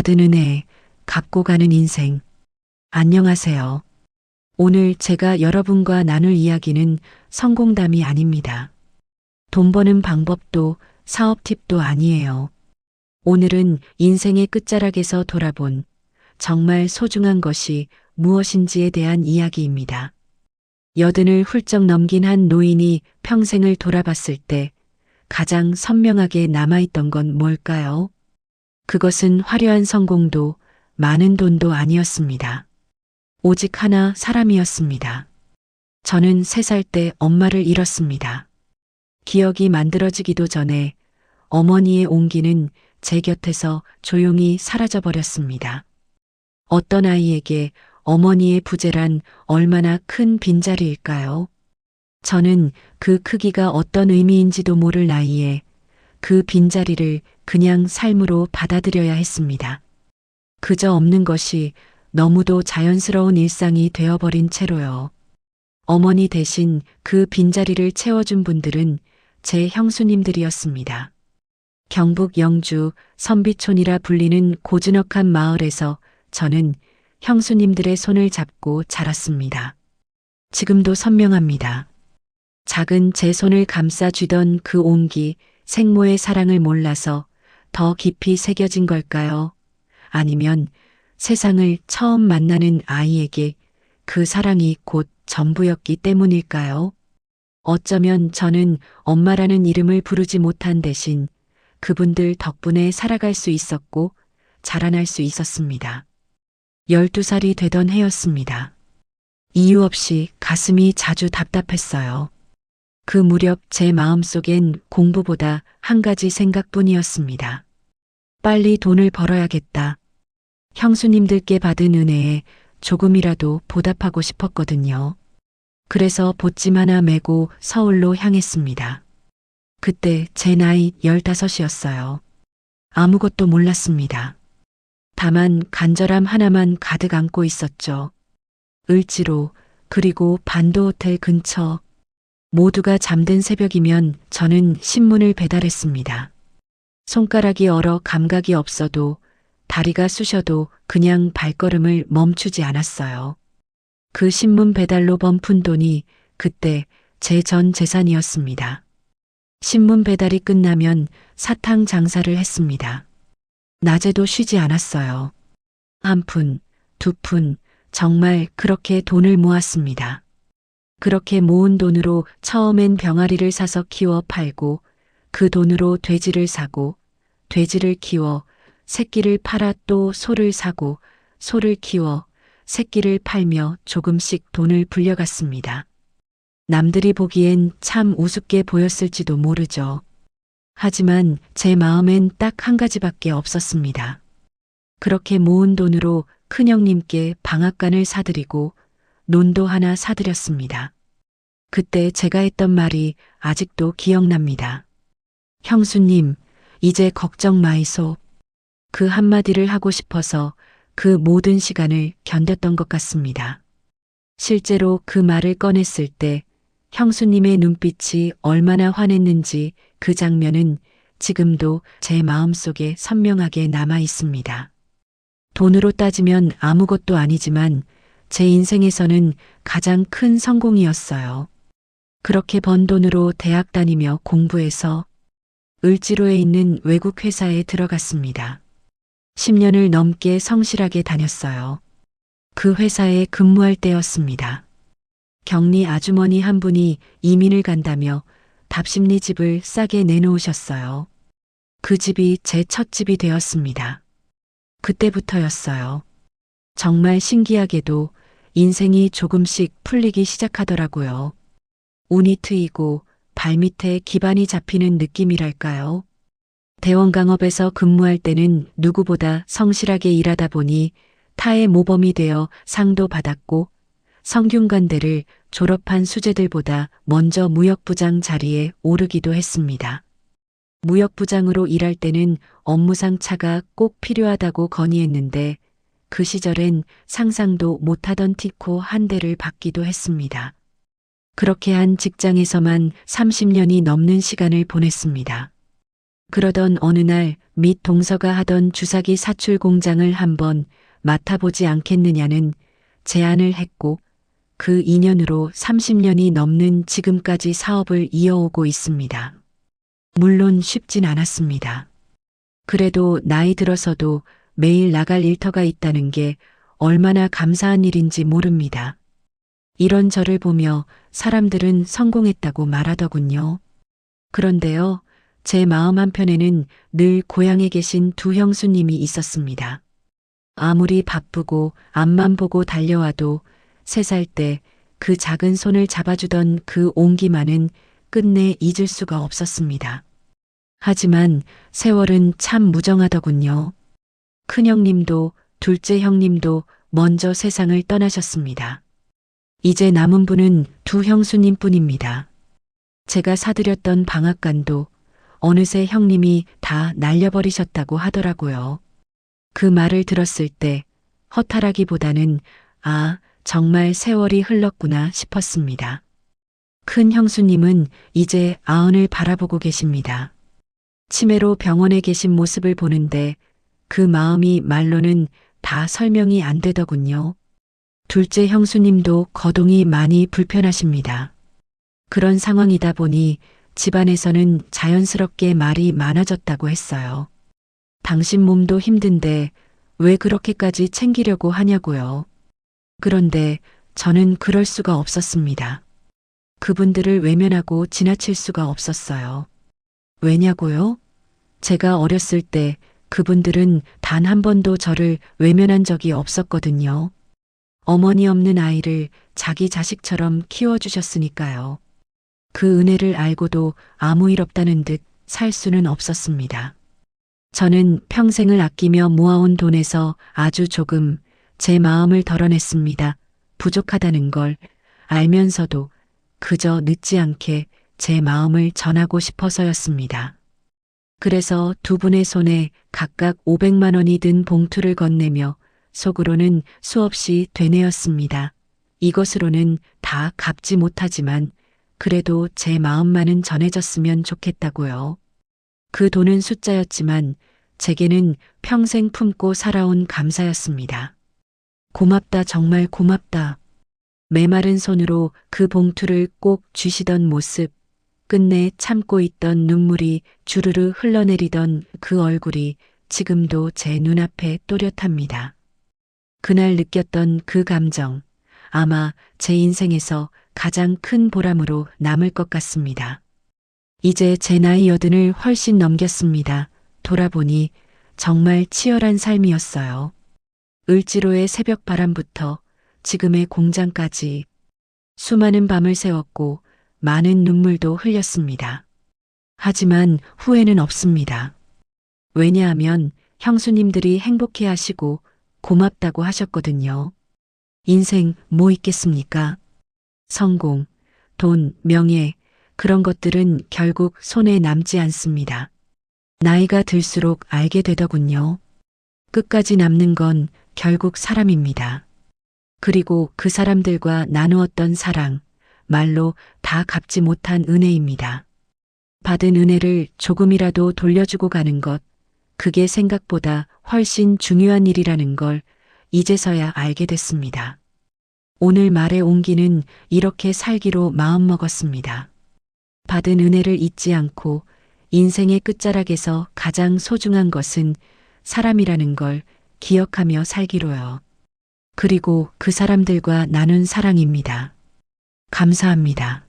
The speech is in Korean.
받은 은혜, 갚고 가는 인생. 안녕하세요. 오늘 제가 여러분과 나눌 이야기는 성공담이 아닙니다. 돈 버는 방법도 사업 팁도 아니에요. 오늘은 인생의 끝자락에서 돌아본 정말 소중한 것이 무엇인지에 대한 이야기입니다. 여든을 훌쩍 넘긴 한 노인이 평생을 돌아봤을 때 가장 선명하게 남아있던 건 뭘까요? 그것은 화려한 성공도 많은 돈도 아니었습니다. 오직 하나 사람이었습니다. 저는 3살 때 엄마를 잃었습니다. 기억이 만들어지기도 전에 어머니의 온기는 제 곁에서 조용히 사라져버렸습니다. 어떤 아이에게 어머니의 부재란 얼마나 큰 빈자리일까요? 저는 그 크기가 어떤 의미인지도 모를 나이에 그 빈자리를 그냥 삶으로 받아들여야 했습니다. 그저 없는 것이 너무도 자연스러운 일상이 되어버린 채로요. 어머니 대신 그 빈자리를 채워준 분들은 제 형수님들이었습니다. 경북 영주 선비촌이라 불리는 고즈넉한 마을에서 저는 형수님들의 손을 잡고 자랐습니다. 지금도 선명합니다. 작은 제 손을 감싸 쥐던 그 온기, 생모의 사랑을 몰라서 더 깊이 새겨진 걸까요? 아니면 세상을 처음 만나는 아이에게 그 사랑이 곧 전부였기 때문일까요? 어쩌면 저는 엄마라는 이름을 부르지 못한 대신 그분들 덕분에 살아갈 수 있었고 자라날 수 있었습니다. 12살이 되던 해였습니다. 이유 없이 가슴이 자주 답답했어요. 그 무렵 제 마음속엔 공부보다 한 가지 생각뿐이었습니다. 빨리 돈을 벌어야겠다. 형수님들께 받은 은혜에 조금이라도 보답하고 싶었거든요. 그래서 보찜 하나 메고 서울로 향했습니다. 그때 제 나이 15이었어요. 아무것도 몰랐습니다. 다만 간절함 하나만 가득 안고 있었죠. 을지로 그리고 반도 호텔 근처. 모두가 잠든 새벽이면 저는 신문을 배달했습니다. 손가락이 얼어 감각이 없어도 다리가 쑤셔도 그냥 발걸음을 멈추지 않았어요. 그 신문 배달로 번 푼 돈이 그때 제 전 재산이었습니다. 신문 배달이 끝나면 사탕 장사를 했습니다. 낮에도 쉬지 않았어요. 1푼, 2푼, 정말 그렇게 돈을 모았습니다. 그렇게 모은 돈으로 처음엔 병아리를 사서 키워 팔고 그 돈으로 돼지를 사고 돼지를 키워 새끼를 팔아 또 소를 사고 소를 키워 새끼를 팔며 조금씩 돈을 불려갔습니다. 남들이 보기엔 참 우습게 보였을지도 모르죠. 하지만 제 마음엔 딱 한 가지밖에 없었습니다. 그렇게 모은 돈으로 큰형님께 방앗간을 사드리고 논도 하나 사드렸습니다. 그때 제가 했던 말이 아직도 기억납니다. 형수님, 이제 걱정 마이소. 그 한마디를 하고 싶어서 그 모든 시간을 견뎠던 것 같습니다. 실제로 그 말을 꺼냈을 때 형수님의 눈빛이 얼마나 환했는지 그 장면은 지금도 제 마음속에 선명하게 남아 있습니다. 돈으로 따지면 아무것도 아니지만 제 인생에서는 가장 큰 성공이었어요. 그렇게 번 돈으로 대학 다니며 공부해서 을지로에 있는 외국 회사에 들어갔습니다. 10년을 넘게 성실하게 다녔어요. 그 회사에 근무할 때였습니다. 격리 아주머니 한 분이 이민을 간다며 답심리 집을 싸게 내놓으셨어요. 그 집이 제 첫 집이 되었습니다. 그때부터였어요. 정말 신기하게도 인생이 조금씩 풀리기 시작하더라고요. 운이 트이고 발밑에 기반이 잡히는 느낌이랄까요? 대원강업에서 근무할 때는 누구보다 성실하게 일하다 보니 타의 모범이 되어 상도 받았고 성균관대를 졸업한 수재들보다 먼저 무역부장 자리에 오르기도 했습니다. 무역부장으로 일할 때는 업무상 차가 꼭 필요하다고 건의했는데 그 시절엔 상상도 못하던 티코 한 대를 받기도 했습니다. 그렇게 한 직장에서만 30년이 넘는 시간을 보냈습니다. 그러던 어느 날 및 동서가 하던 주사기 사출 공장을 한번 맡아보지 않겠느냐는 제안을 했고 그 인연으로 30년이 넘는 지금까지 사업을 이어오고 있습니다. 물론 쉽진 않았습니다. 그래도 나이 들어서도 매일 나갈 일터가 있다는 게 얼마나 감사한 일인지 모릅니다. 이런 저를 보며 사람들은 성공했다고 말하더군요. 그런데요, 제 마음 한편에는 늘 고향에 계신 두 형수님이 있었습니다. 아무리 바쁘고 앞만 보고 달려와도 3살 때 그 작은 손을 잡아주던 그 온기만은 끝내 잊을 수가 없었습니다. 하지만 세월은 참 무정하더군요. 큰형님도 둘째 형님도 먼저 세상을 떠나셨습니다. 이제 남은 분은 두 형수님뿐입니다. 제가 사들였던 방앗간도 어느새 형님이 다 날려버리셨다고 하더라고요. 그 말을 들었을 때 허탈하기보다는 정말 세월이 흘렀구나 싶었습니다. 큰 형수님은 이제 아흔을 바라보고 계십니다. 치매로 병원에 계신 모습을 보는데 그 마음이 말로는 다 설명이 안 되더군요. 둘째 형수님도 거동이 많이 불편하십니다. 그런 상황이다 보니 집안에서는 자연스럽게 말이 많아졌다고 했어요. 당신 몸도 힘든데 왜 그렇게까지 챙기려고 하냐고요. 그런데 저는 그럴 수가 없었습니다. 그분들을 외면하고 지나칠 수가 없었어요. 왜냐고요? 제가 어렸을 때 그분들은 단 한 번도 저를 외면한 적이 없었거든요. 어머니 없는 아이를 자기 자식처럼 키워주셨으니까요. 그 은혜를 알고도 아무 일 없다는 듯 살 수는 없었습니다. 저는 평생을 아끼며 모아온 돈에서 아주 조금 제 마음을 덜어냈습니다. 부족하다는 걸 알면서도 그저 늦지 않게 제 마음을 전하고 싶어서였습니다. 그래서 두 분의 손에 각각 500만 원이 든 봉투를 건네며 속으로는 수없이 되뇌었습니다. 이것으로는 다 갚지 못하지만 그래도 제 마음만은 전해졌으면 좋겠다고요. 그 돈은 숫자였지만 제게는 평생 품고 살아온 감사였습니다. 고맙다, 정말 고맙다. 메마른 손으로 그 봉투를 꼭 쥐시던 모습, 끝내 참고 있던 눈물이 주르르 흘러내리던 그 얼굴이 지금도 제 눈앞에 또렷합니다. 그날 느꼈던 그 감정, 아마 제 인생에서 가장 큰 보람으로 남을 것 같습니다. 이제 제 나이 80을 훨씬 넘겼습니다. 돌아보니 정말 치열한 삶이었어요. 을지로의 새벽 바람부터 지금의 공장까지 수많은 밤을 새웠고 많은 눈물도 흘렸습니다. 하지만 후회는 없습니다. 왜냐하면 형수님들이 행복해 하시고 고맙다고 하셨거든요. 인생 뭐 있겠습니까? 성공, 돈, 명예, 그런 것들은 결국 손에 남지 않습니다. 나이가 들수록 알게 되더군요. 끝까지 남는 건 결국 사람입니다. 그리고 그 사람들과 나누었던 사랑, 말로 다 갚지 못한 은혜입니다. 받은 은혜를 조금이라도 돌려주고 가는 것, 그게 생각보다 훨씬 중요한 일이라는 걸 이제서야 알게 됐습니다. 오늘 말의 온기는 이렇게 살기로 마음먹었습니다. 받은 은혜를 잊지 않고 인생의 끝자락에서 가장 소중한 것은 사람이라는 걸 기억하며 살기로요. 그리고 그 사람들과 나눈 사랑입니다. 감사합니다.